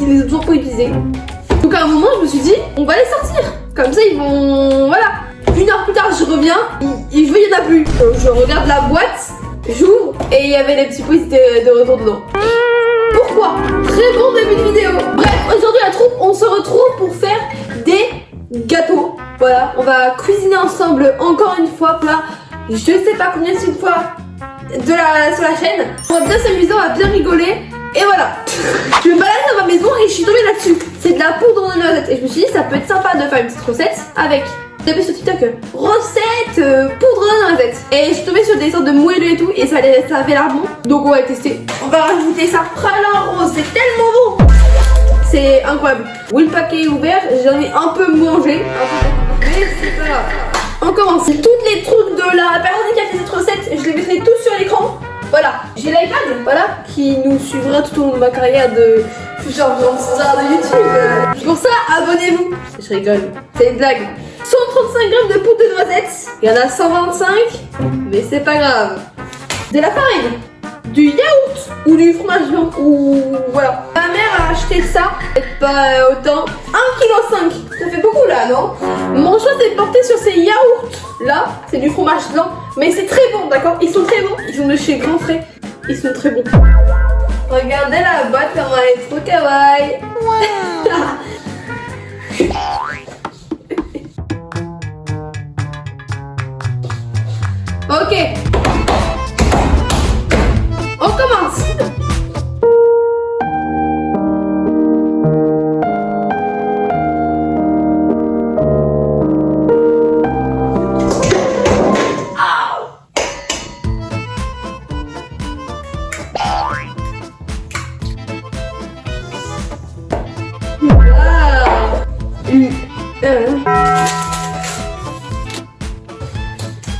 ils les ont toujours pas utilisés. Donc à un moment, je me suis dit, on va les sortir. Comme ça, ils vont... Voilà. 1 heure plus tard, je reviens, il veut, il y en a plus. Donc je regarde la boîte, j'ouvre, et il y avait les petits quiz de retour dedans. Pourquoi? Très bon début de vidéo. Bref, aujourd'hui la troupe, on se retrouve pour faire des gâteaux. Voilà, on va cuisiner ensemble encore une fois. Là, je sais pas combien de fois sur la chaîne. On va bien s'amuser, on va bien rigoler. Et voilà. Je me balade dans ma maison et je suis tombée là-dessus. C'est de la poudre de noisette. Et je me suis dit, ça peut être sympa de faire une petite recette avec. Tapé sur TikTok, recette poudre de noisette. Et je suis tombée sur des sortes de moelleux et tout. Et ça avait l'air bon. Donc on va tester. On va rajouter ça. Pralin rose, c'est tellement bon. C'est incroyable. Oui, le paquet est ouvert. J'en ai un peu mangé. Mais c'est pas grave. On commence. Toutes les trucs de la personne qui a fait cette recette, je les mettrai tous sur l'écran. Voilà. J'ai l'iPad, voilà, qui nous suivra tout au long de ma carrière de futur influenceur de YouTube. Pour ça, abonnez-vous. Je rigole. C'est une blague. 135 grammes de poudre de noisette. Il y en a 125, mais c'est pas grave. De la farine, du yaourt ou du fromage blanc ou voilà. Ma mère a acheté ça, peut-être pas autant. 1,5 kg, ça fait beaucoup là, non? Mon choix s'est porté sur ces yaourts. Là, c'est du fromage blanc, mais c'est très bon, d'accord? Ils sont très bons. Ils sont de chez Grand Frais. Ils sont très bons. Regardez la boîte, comment elle est trop kawaii. Ok. On commence.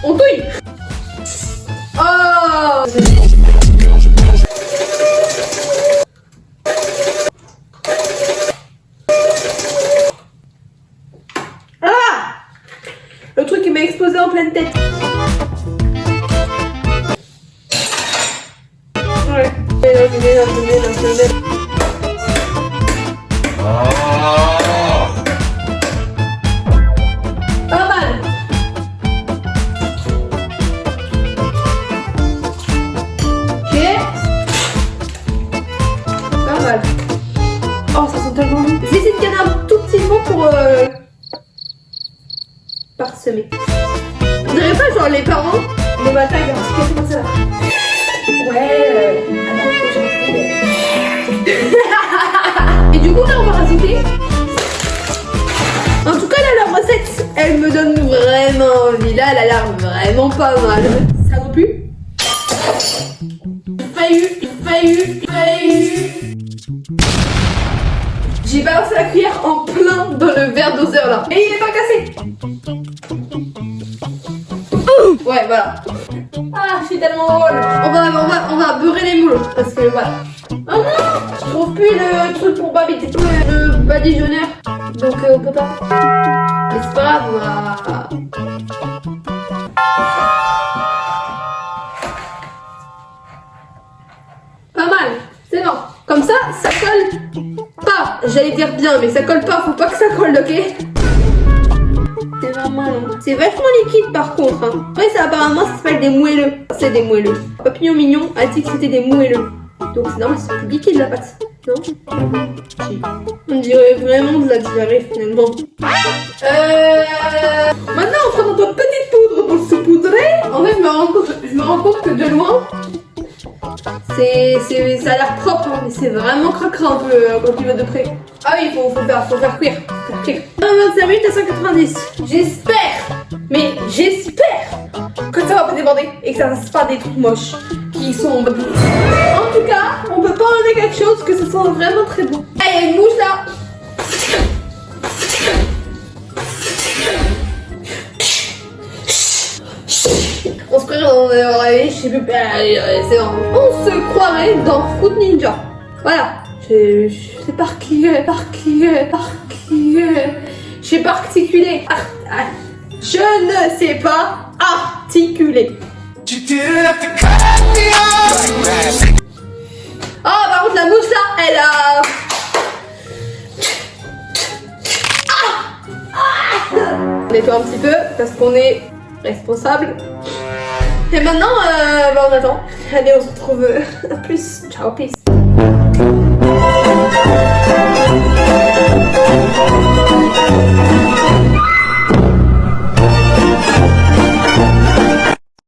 On touille. Oh. Ah. Le truc qui m'a explosé en pleine tête. Ouais. Pas mal. Ok. Pas mal. Oh, ça sent tellement bon. Je vais essayer de garder un tout petit fond pour parsemer. On dirait pas genre les parents le matin ils ont comme ça. Ouais. Et du coup là on va rajouter. En tout cas là la recette elle me donne vraiment envie. Là elle a l'air vraiment pas mal. Ça non plus. Faillu. J'ai balancé la cuillère en plein dans le verre doseur là. Et il est pas cassé. Ouais voilà. Ah je suis tellement drôle. On va beurrer les moules parce que voilà. Oh non, je trouve plus le truc pour Babette, le badigeonneur. Donc on peut pas. Mais c'est pas grave, on va... Pas mal, c'est bon. Comme ça colle pas. J'allais dire bien, mais ça colle pas, faut pas que ça colle, ok? C'est vraiment long. C'est vachement liquide par contre. Hein. Ouais, ça apparemment ça s'appelle des moelleux. C'est des moelleux. Papillon Mignon a dit que c'était des moelleux. Donc c'est normal, c'est plus liquide la pâte. Non? Si. On dirait vraiment de la diarrhée finalement. Maintenant on prend notre petite poudre pour le saupoudrer. En fait je me rends compte que de loin ça a l'air propre hein, mais c'est vraiment cracra un peu quand tu vas de près. Ah oui, faut faire cuire. 25 minutes à 190. J'espère que ça va pas déborder et que ça reste pas des trucs moches qui sont en tout cas, on peut pas enlever quelque chose que ce soit vraiment très bon. Ah, il y a une mouche là. On se croirait dans je sais plus, c'est bon. On se croirait dans Fruit Ninja. Voilà. C'est par qui j'ai pas articulé. Je ne sais pas articuler. Ah, par contre, la mouche là, nettoie un petit peu parce qu'on est responsable. Et maintenant, on attend. Allez, on se retrouve à plus. Ciao, peace.